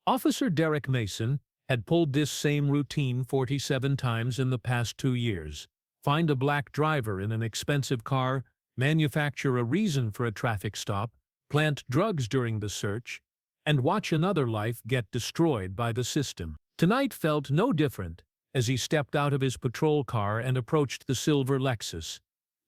Officer Derek Mason had pulled this same routine 47 times in the past 2 years. Find a black driver in an expensive car, manufacture a reason for a traffic stop, plant drugs during the search, and watch another life get destroyed by the system. Tonight felt no different as he stepped out of his patrol car and approached the silver Lexus.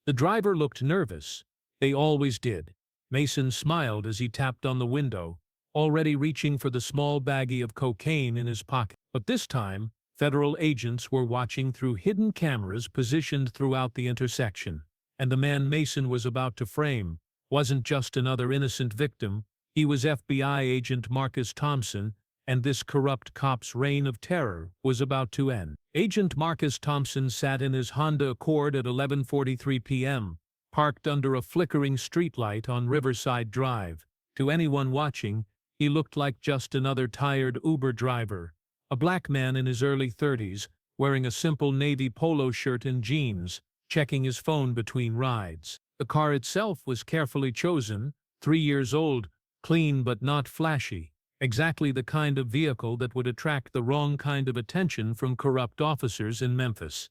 The driver looked nervous. They always did. Mason smiled as he tapped on the window, already reaching for the small baggie of cocaine in his pocket. But this time, federal agents were watching through hidden cameras positioned throughout the intersection. And the man Mason was about to frame wasn't just another innocent victim. He was FBI Agent Marcus Thompson, and this corrupt cop's reign of terror was about to end. Agent Marcus Thompson sat in his Honda Accord at 11:43 p.m., parked under a flickering streetlight on Riverside Drive. To anyone watching, he looked like just another tired Uber driver, a black man in his early 30s, wearing a simple navy polo shirt and jeans, checking his phone between rides. The car itself was carefully chosen, 3 years old, clean but not flashy, exactly the kind of vehicle that would attract the wrong kind of attention from corrupt officers in Memphis.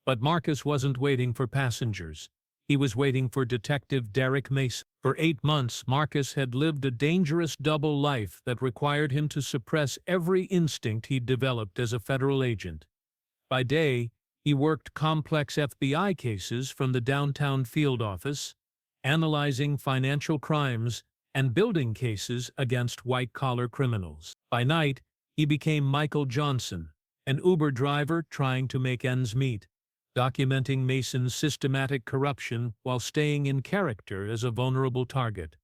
But Marcus wasn't waiting for passengers. He was waiting for Detective Derek Mason. For 8 months, Marcus had lived a dangerous double life that required him to suppress every instinct he'd developed as a federal agent. By day, he worked complex FBI cases from the downtown field office, analyzing financial crimes and building cases against white-collar criminals. By night, he became Michael Johnson, an Uber driver trying to make ends meet, documenting Mason's systematic corruption while staying in character as a vulnerable target.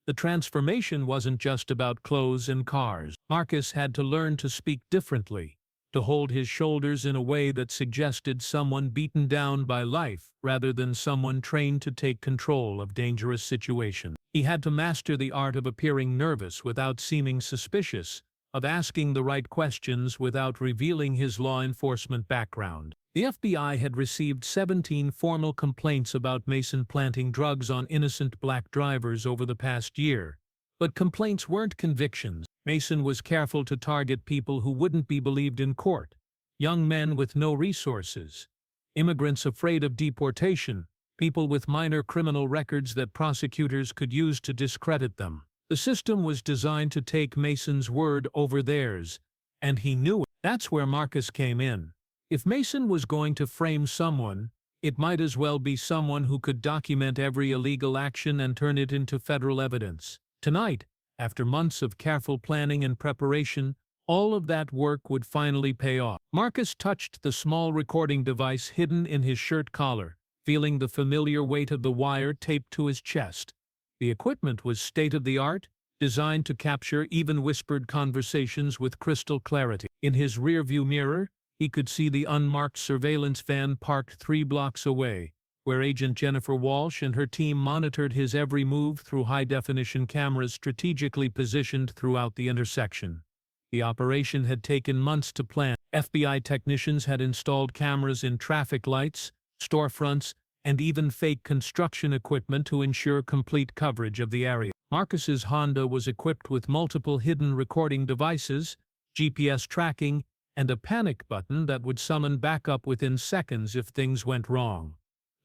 The transformation wasn't just about clothes and cars. Marcus had to learn to speak differently, to hold his shoulders in a way that suggested someone beaten down by life rather than someone trained to take control of dangerous situations. He had to master the art of appearing nervous without seeming suspicious, of asking the right questions without revealing his law enforcement background. The FBI had received 17 formal complaints about Mason planting drugs on innocent black drivers over the past year. But complaints weren't convictions. Mason was careful to target people who wouldn't be believed in court, young men with no resources, immigrants afraid of deportation, people with minor criminal records that prosecutors could use to discredit them. The system was designed to take Mason's word over theirs, and he knew it. That's where Marcus came in. If Mason was going to frame someone, it might as well be someone who could document every illegal action and turn it into federal evidence. Tonight, after months of careful planning and preparation, all of that work would finally pay off. Marcus touched the small recording device hidden in his shirt collar, feeling the familiar weight of the wire taped to his chest. The equipment was state-of-the-art, designed to capture even whispered conversations with crystal clarity. In his rearview mirror, he could see the unmarked surveillance van parked 3 blocks away, where Agent Jennifer Walsh and her team monitored his every move through high-definition cameras strategically positioned throughout the intersection. The operation had taken months to plan. FBI technicians had installed cameras in traffic lights, storefronts, and even fake construction equipment to ensure complete coverage of the area. Marcus's Honda was equipped with multiple hidden recording devices, GPS tracking, and a panic button that would summon backup within seconds if things went wrong.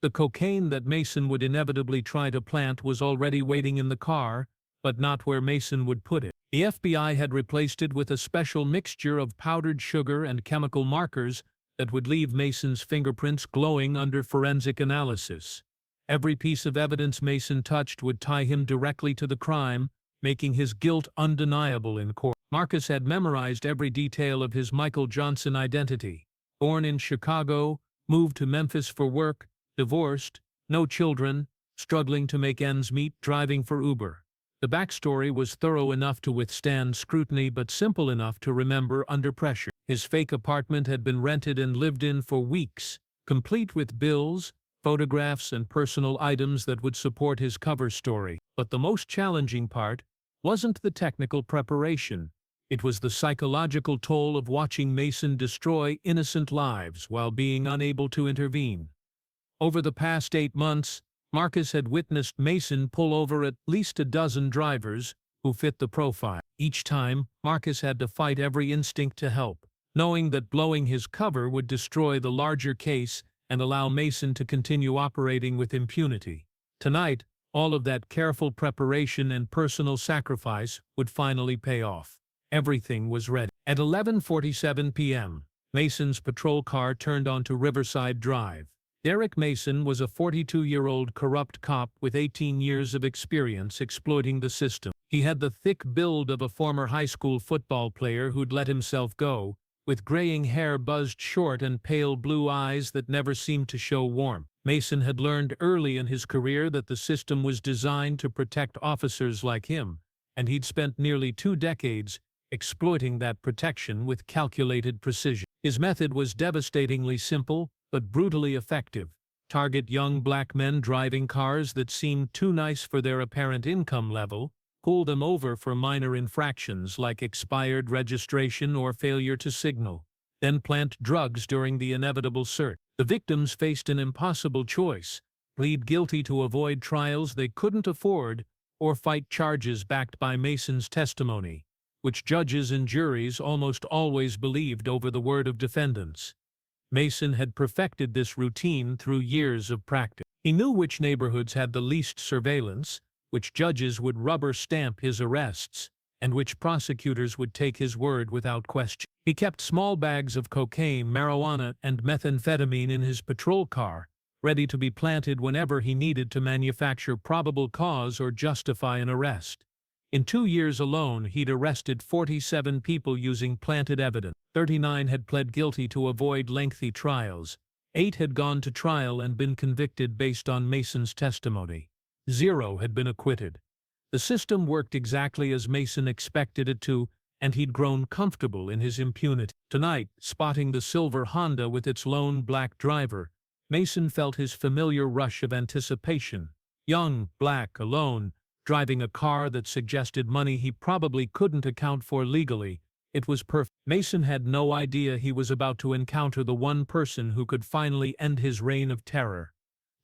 The cocaine that Mason would inevitably try to plant was already waiting in the car, but not where Mason would put it. The FBI had replaced it with a special mixture of powdered sugar and chemical markers that would leave Mason's fingerprints glowing under forensic analysis. Every piece of evidence Mason touched would tie him directly to the crime, making his guilt undeniable in court. Marcus had memorized every detail of his Michael Johnson identity. Born in Chicago, moved to Memphis for work, divorced, no children, struggling to make ends meet, driving for Uber. The backstory was thorough enough to withstand scrutiny but simple enough to remember under pressure. His fake apartment had been rented and lived in for weeks, complete with bills, photographs, and personal items that would support his cover story. But the most challenging part wasn't the technical preparation. It was the psychological toll of watching Mason destroy innocent lives while being unable to intervene. Over the past 8 months, Marcus had witnessed Mason pull over at least a dozen drivers who fit the profile. Each time, Marcus had to fight every instinct to help, knowing that blowing his cover would destroy the larger case and allow Mason to continue operating with impunity. Tonight, all of that careful preparation and personal sacrifice would finally pay off. Everything was ready. At 11:47 p.m., Mason's patrol car turned onto Riverside Drive. Derek Mason was a 42-year-old corrupt cop with 18 years of experience exploiting the system. He had the thick build of a former high school football player who'd let himself go, with graying hair buzzed short and pale blue eyes that never seemed to show warmth. Mason had learned early in his career that the system was designed to protect officers like him, and he'd spent nearly 2 decades exploiting that protection with calculated precision. His method was devastatingly simple, but brutally effective. Target young black men driving cars that seemed too nice for their apparent income level, pull them over for minor infractions like expired registration or failure to signal, then plant drugs during the inevitable search. The victims faced an impossible choice: plead guilty to avoid trials they couldn't afford, or fight charges backed by Mason's testimony, which judges and juries almost always believed over the word of defendants. Mason had perfected this routine through years of practice. He knew which neighborhoods had the least surveillance, which judges would rubber stamp his arrests, and which prosecutors would take his word without question. He kept small bags of cocaine, marijuana, and methamphetamine in his patrol car, ready to be planted whenever he needed to manufacture probable cause or justify an arrest. In 2 years alone, he'd arrested 47 people using planted evidence. 39 had pled guilty to avoid lengthy trials. 8 had gone to trial and been convicted based on Mason's testimony. 0 had been acquitted. The system worked exactly as Mason expected it to, and he'd grown comfortable in his impunity. Tonight, spotting the silver Honda with its lone black driver, Mason felt his familiar rush of anticipation. Young, black, alone, driving a car that suggested money he probably couldn't account for legally. It was perfect. Mason had no idea he was about to encounter the one person who could finally end his reign of terror.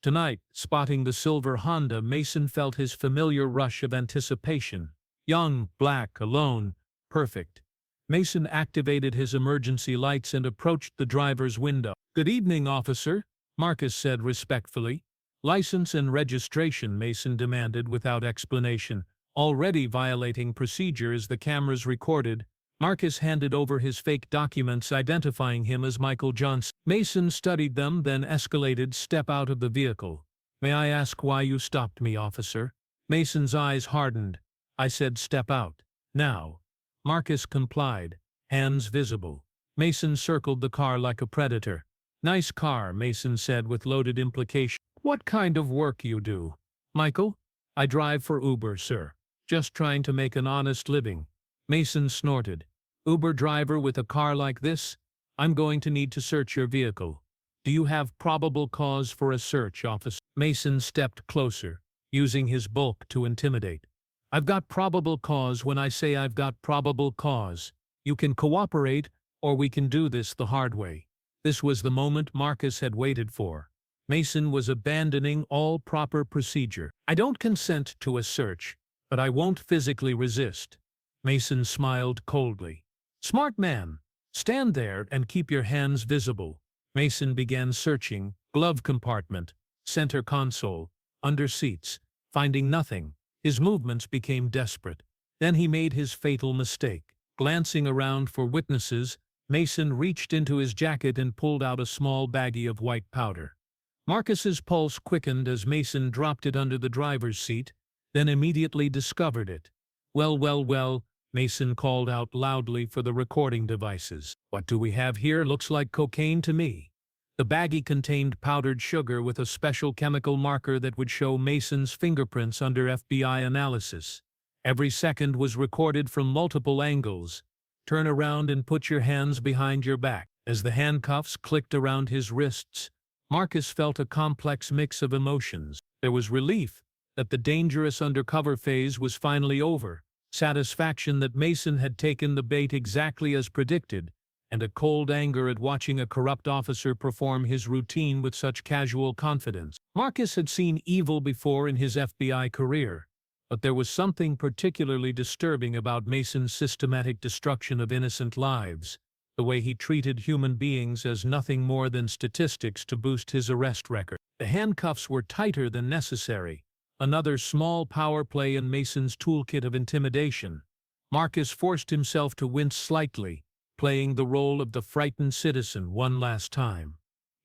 Tonight, spotting the silver Honda, Mason felt his familiar rush of anticipation. Young, black, alone, perfect. Mason activated his emergency lights and approached the driver's window. "Good evening, officer," Marcus said respectfully. "License and registration," Mason demanded without explanation, already violating procedure as the cameras recorded. Marcus handed over his fake documents identifying him as Michael Johnson. Mason studied them, then escalated, "Step out of the vehicle." "May I ask why you stopped me, officer?" Mason's eyes hardened. "I said step out. Now." Marcus complied, hands visible. Mason circled the car like a predator. "Nice car," Mason said with loaded implication. "What kind of work you do?" "Michael? I drive for Uber, sir. Just trying to make an honest living." Mason snorted. "Uber driver with a car like this? I'm going to need to search your vehicle. Do you have probable cause for a search, officer?" Mason stepped closer, using his bulk to intimidate. "I've got probable cause when I say I've got probable cause. You can cooperate, or we can do this the hard way." This was the moment Marcus had waited for. Mason was abandoning all proper procedure. "I don't consent to a search, but I won't physically resist." Mason smiled coldly. "Smart man. Stand there and keep your hands visible." Mason began searching: glove compartment, center console, under seats. Finding nothing, his movements became desperate. Then he made his fatal mistake. Glancing around for witnesses, Mason reached into his jacket and pulled out a small baggie of white powder. Marcus's pulse quickened as Mason dropped it under the driver's seat, then immediately discovered it. "Well, well, well," Mason called out loudly for the recording devices. "What do we have here? Looks like cocaine to me." The baggie contained powdered sugar with a special chemical marker that would show Mason's fingerprints under FBI analysis. Every second was recorded from multiple angles. "Turn around and put your hands behind your back." As the handcuffs clicked around his wrists, Marcus felt a complex mix of emotions. There was relief that the dangerous undercover phase was finally over, satisfaction that Mason had taken the bait exactly as predicted, and a cold anger at watching a corrupt officer perform his routine with such casual confidence. Marcus had seen evil before in his FBI career, But there was something particularly disturbing about Mason's systematic destruction of innocent lives, the way he treated human beings as nothing more than statistics to boost his arrest record. The handcuffs were tighter than necessary, another small power play in Mason's toolkit of intimidation. Marcus forced himself to wince slightly, playing the role of the frightened citizen one last time.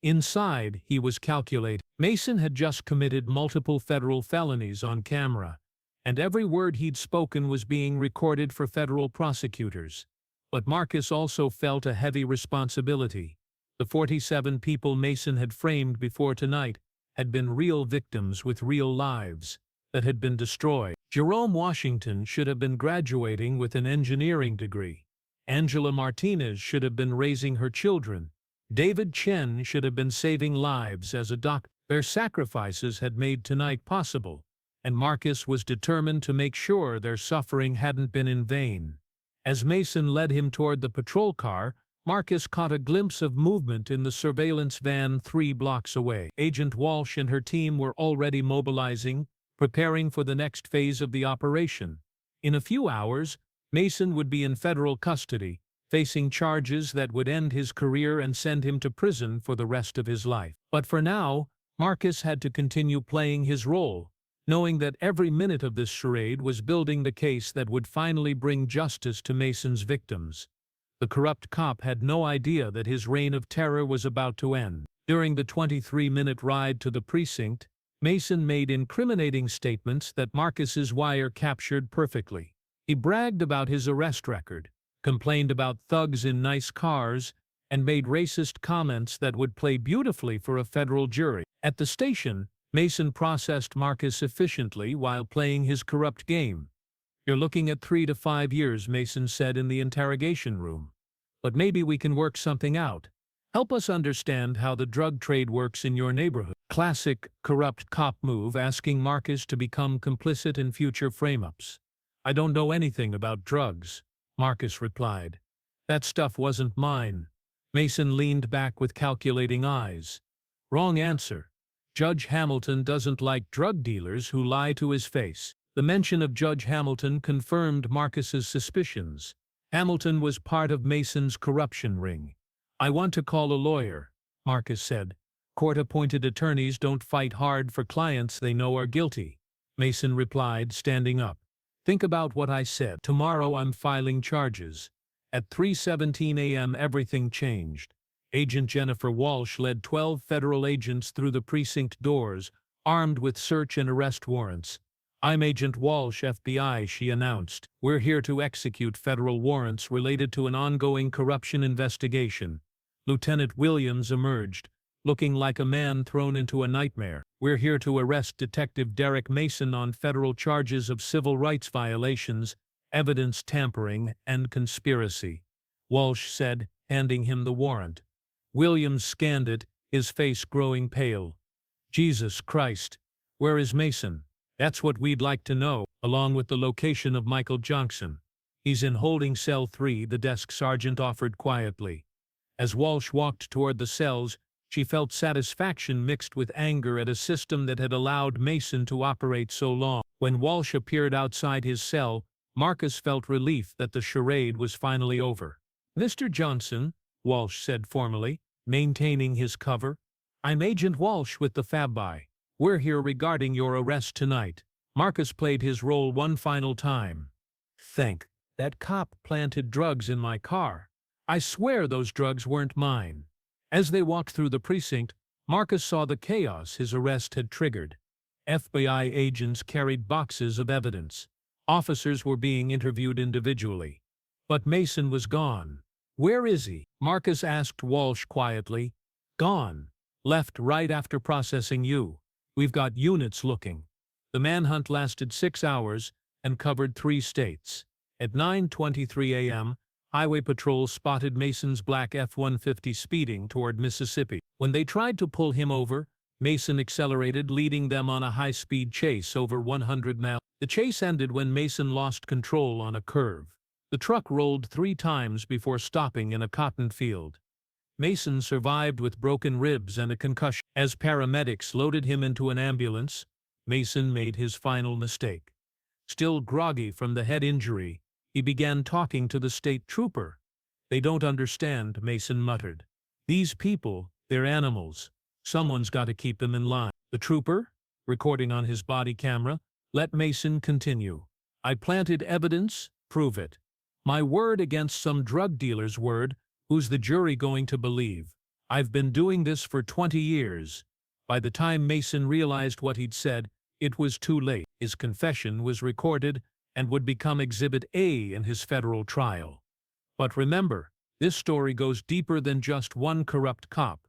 Inside, he was calculating. Mason had just committed multiple federal felonies on camera, and every word he'd spoken was being recorded for federal prosecutors. But Marcus also felt a heavy responsibility. The 47 people Mason had framed before tonight had been real victims with real lives that had been destroyed. Jerome Washington should have been graduating with an engineering degree. Angela Martinez should have been raising her children. David Chen should have been saving lives as a doctor. Their sacrifices had made tonight possible, and Marcus was determined to make sure their suffering hadn't been in vain. As Mason led him toward the patrol car, Marcus caught a glimpse of movement in the surveillance van 3 blocks away. Agent Walsh and her team were already mobilizing, preparing for the next phase of the operation. In a few hours, Mason would be in federal custody, facing charges that would end his career and send him to prison for the rest of his life. But for now, Marcus had to continue playing his role, knowing that every minute of this charade was building the case that would finally bring justice to Mason's victims. The corrupt cop had no idea that his reign of terror was about to end. During the 23-minute ride to the precinct, Mason made incriminating statements that Marcus's wire captured perfectly. He bragged about his arrest record, complained about thugs in nice cars, and made racist comments that would play beautifully for a federal jury. At the station, Mason processed Marcus efficiently while playing his corrupt game. "You're looking at 3 to 5 years, Mason said in the interrogation room. "But maybe we can work something out. Help us understand how the drug trade works in your neighborhood." Classic corrupt cop move, asking Marcus to become complicit in future frame-ups. "I don't know anything about drugs," Marcus replied. "That stuff wasn't mine." Mason leaned back with calculating eyes. "Wrong answer. Judge Hamilton doesn't like drug dealers who lie to his face." The mention of Judge Hamilton confirmed Marcus's suspicions. Hamilton was part of Mason's corruption ring. "I want to call a lawyer," Marcus said. "Court-appointed attorneys don't fight hard for clients they know are guilty," Mason replied, standing up. "Think about what I said. Tomorrow I'm filing charges." At 3:17 a.m. everything changed. Agent Jennifer Walsh led 12 federal agents through the precinct doors, armed with search and arrest warrants. "I'm Agent Walsh, FBI," she announced. "We're here to execute federal warrants related to an ongoing corruption investigation." Lieutenant Williams emerged, looking like a man thrown into a nightmare. "We're here to arrest Detective Derek Mason on federal charges of civil rights violations, evidence tampering, and conspiracy," Walsh said, handing him the warrant. Williams scanned it, his face growing pale. "Jesus Christ, where is Mason?" "That's what we'd like to know, along with the location of Michael Johnson." "He's in holding cell 3, the desk sergeant offered quietly. As Walsh walked toward the cells, she felt satisfaction mixed with anger at a system that had allowed Mason to operate so long. When Walsh appeared outside his cell, Marcus felt relief that the charade was finally over. "Mr. Johnson," Walsh said formally, maintaining his cover, "I'm Agent Walsh with the FBI. We're here regarding your arrest tonight." Marcus played his role one final time. "Think, that cop planted drugs in my car. I swear those drugs weren't mine." As they walked through the precinct, Marcus saw the chaos his arrest had triggered. FBI agents carried boxes of evidence. Officers were being interviewed individually. But Mason was gone. "Where is he?" Marcus asked Walsh quietly. "Gone. Left right after processing you. We've got units looking." The manhunt lasted 6 hours and covered 3 states. At 9:23 a.m., Highway Patrol spotted Mason's black F-150 speeding toward Mississippi. When they tried to pull him over, Mason accelerated, leading them on a high-speed chase over 100 miles. The chase ended when Mason lost control on a curve. The truck rolled 3 times before stopping in a cotton field. Mason survived with broken ribs and a concussion. As paramedics loaded him into an ambulance, Mason made his final mistake. Still groggy from the head injury, he began talking to the state trooper. "They don't understand," Mason muttered. "These people, they're animals. Someone's got to keep them in line." The trooper, recording on his body camera, let Mason continue. "I planted evidence, prove it. My word against some drug dealer's word, who's the jury going to believe? I've been doing this for 20 years. By the time Mason realized what he'd said, it was too late. His confession was recorded and would become Exhibit A in his federal trial. But remember, this story goes deeper than just one corrupt cop.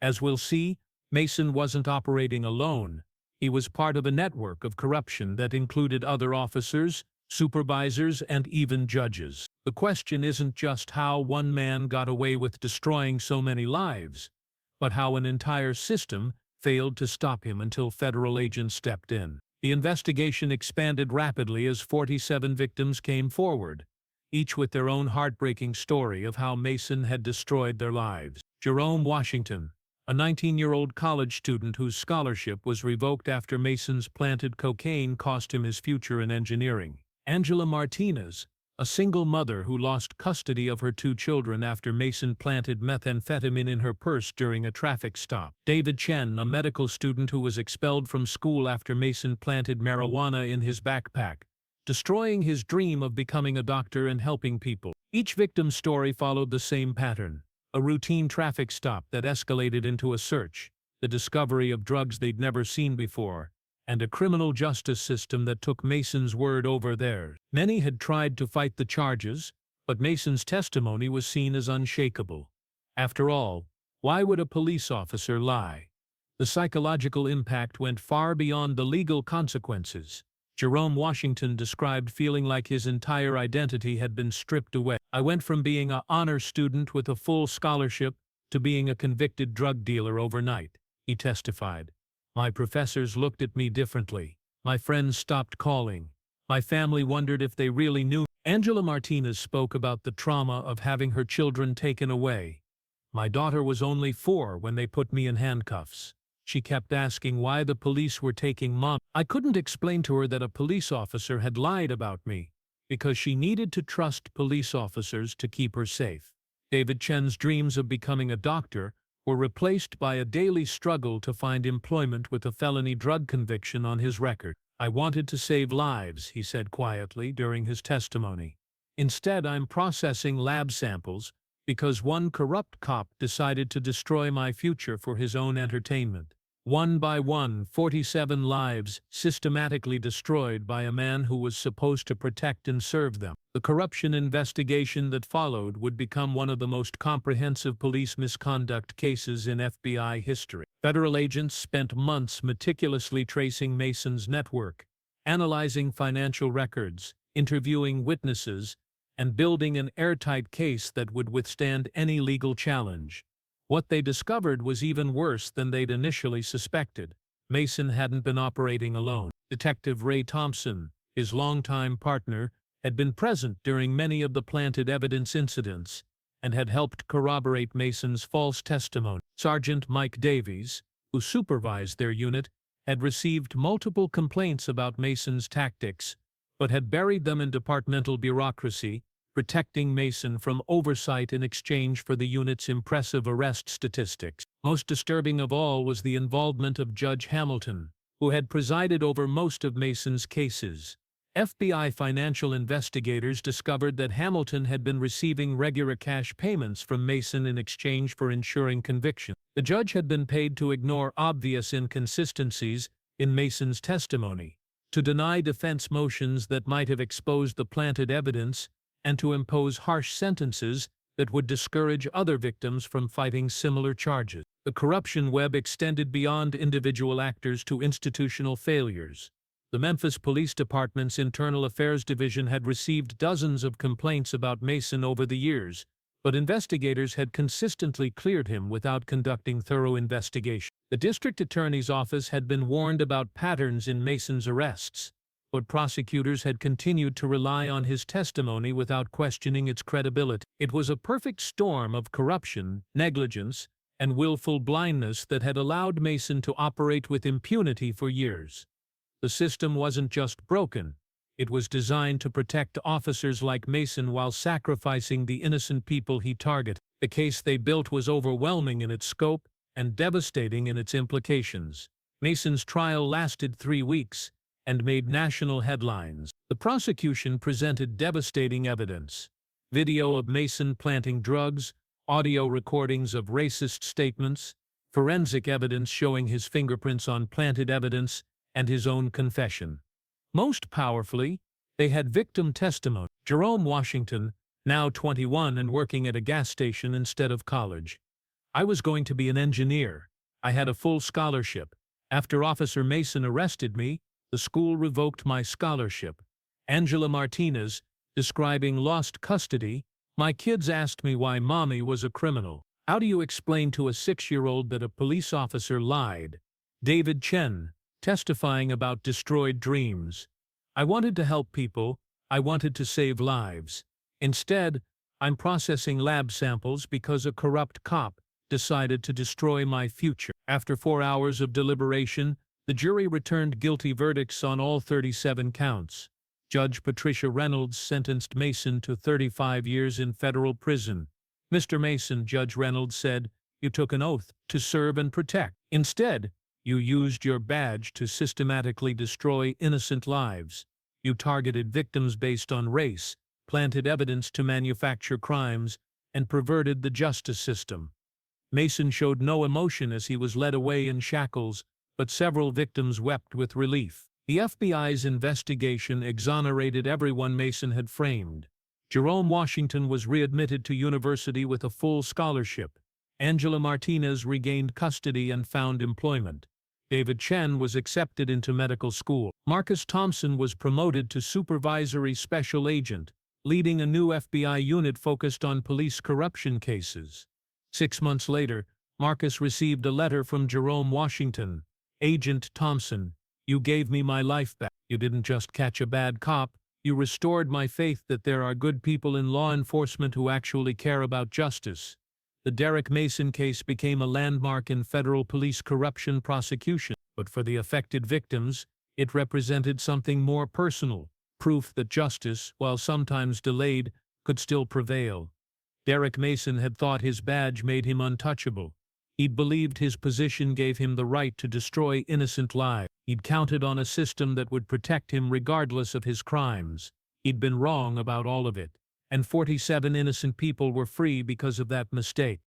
As we'll see, Mason wasn't operating alone. He was part of a network of corruption that included other officers, supervisors, and even judges. The question isn't just how one man got away with destroying so many lives, but how an entire system failed to stop him until federal agents stepped in. The investigation expanded rapidly as 47 victims came forward, each with their own heartbreaking story of how Mason had destroyed their lives. Jerome Washington, a 19-year-old college student whose scholarship was revoked after Mason's planted cocaine cost him his future in engineering. Angela Martinez, a single mother who lost custody of her 2 children after Mason planted methamphetamine in her purse during a traffic stop. David Chen, a medical student who was expelled from school after Mason planted marijuana in his backpack, destroying his dream of becoming a doctor and helping people. Each victim's story followed the same pattern: a routine traffic stop that escalated into a search, the discovery of drugs they'd never seen before, and a criminal justice system that took Mason's word over theirs. Many had tried to fight the charges, but Mason's testimony was seen as unshakable. After all, why would a police officer lie? The psychological impact went far beyond the legal consequences. Jerome Washington described feeling like his entire identity had been stripped away. "I went from being an honor student with a full scholarship to being a convicted drug dealer overnight," he testified. "My professors looked at me differently. My friends stopped calling. My family wondered if they really knew." Angela Martinez spoke about the trauma of having her children taken away. "My daughter was only 4 when they put me in handcuffs. She kept asking why the police were taking Mom. I couldn't explain to her that a police officer had lied about me, because she needed to trust police officers to keep her safe." David Chen's dreams of becoming a doctor were replaced by a daily struggle to find employment with a felony drug conviction on his record. "I wanted to save lives," he said quietly during his testimony. "Instead, I'm processing lab samples because one corrupt cop decided to destroy my future for his own entertainment." One by one, 47 lives systematically destroyed by a man who was supposed to protect and serve them. The corruption investigation that followed would become one of the most comprehensive police misconduct cases in FBI history. Federal agents spent months meticulously tracing Mason's network, analyzing financial records, interviewing witnesses, and building an airtight case that would withstand any legal challenge. What they discovered was even worse than they'd initially suspected. Mason hadn't been operating alone. Detective Ray Thompson, his longtime partner, had been present during many of the planted evidence incidents and had helped corroborate Mason's false testimony. Sergeant Mike Davies, who supervised their unit, had received multiple complaints about Mason's tactics, but had buried them in departmental bureaucracy, protecting Mason from oversight in exchange for the unit's impressive arrest statistics. Most disturbing of all was the involvement of Judge Hamilton, who had presided over most of Mason's cases. FBI financial investigators discovered that Hamilton had been receiving regular cash payments from Mason in exchange for ensuring conviction. The judge had been paid to ignore obvious inconsistencies in Mason's testimony, to deny defense motions that might have exposed the planted evidence, and to impose harsh sentences that would discourage other victims from fighting similar charges. The corruption web extended beyond individual actors to institutional failures. The Memphis Police Department's Internal Affairs Division had received dozens of complaints about Mason over the years, but investigators had consistently cleared him without conducting thorough investigation. The district attorney's office had been warned about patterns in Mason's arrests, but prosecutors had continued to rely on his testimony without questioning its credibility. It was a perfect storm of corruption, negligence, and willful blindness that had allowed Mason to operate with impunity for years. The system wasn't just broken, It was designed to protect officers like Mason while sacrificing the innocent people he targeted. The case they built was overwhelming in its scope and devastating in its implications. Mason's trial lasted 3 weeks and made national headlines. The prosecution presented devastating evidence: video of Mason planting drugs, audio recordings of racist statements, forensic evidence showing his fingerprints on planted evidence, and his own confession. Most powerfully, they had victim testimony. Jerome Washington, now 21 and working at a gas station instead of college. I was going to be an engineer. I had a full scholarship. After Officer Mason arrested me, the school revoked my scholarship. Angela Martinez, describing lost custody, my kids asked me why mommy was a criminal. How do you explain to a 6-year-old that a police officer lied? David Chen, testifying about destroyed dreams. I wanted to help people. I wanted to save lives. Instead, I'm processing lab samples because a corrupt cop decided to destroy my future. After 4 hours of deliberation, the jury returned guilty verdicts on all 37 counts. Judge Patricia Reynolds sentenced Mason to 35 years in federal prison. Mr. Mason, Judge Reynolds said, you took an oath to serve and protect. Instead, you used your badge to systematically destroy innocent lives. You targeted victims based on race, planted evidence to manufacture crimes, and perverted the justice system. Mason showed no emotion as he was led away in shackles, but several victims wept with relief. The FBI's investigation exonerated everyone Mason had framed. Jerome Washington was readmitted to university with a full scholarship. Angela Martinez regained custody and found employment. David Chen was accepted into medical school. Marcus Thompson was promoted to supervisory special agent, leading a new FBI unit focused on police corruption cases. 6 months later, Marcus received a letter from Jerome Washington. Agent Thompson, you gave me my life back. You didn't just catch a bad cop, you restored my faith that there are good people in law enforcement who actually care about justice. The Derek Mason case became a landmark in federal police corruption prosecution, but for the affected victims, it represented something more personal, proof that justice, while sometimes delayed, could still prevail. Derek Mason had thought his badge made him untouchable. He'd believed his position gave him the right to destroy innocent lives. He'd counted on a system that would protect him regardless of his crimes. He'd been wrong about all of it, and 47 innocent people were free because of that mistake.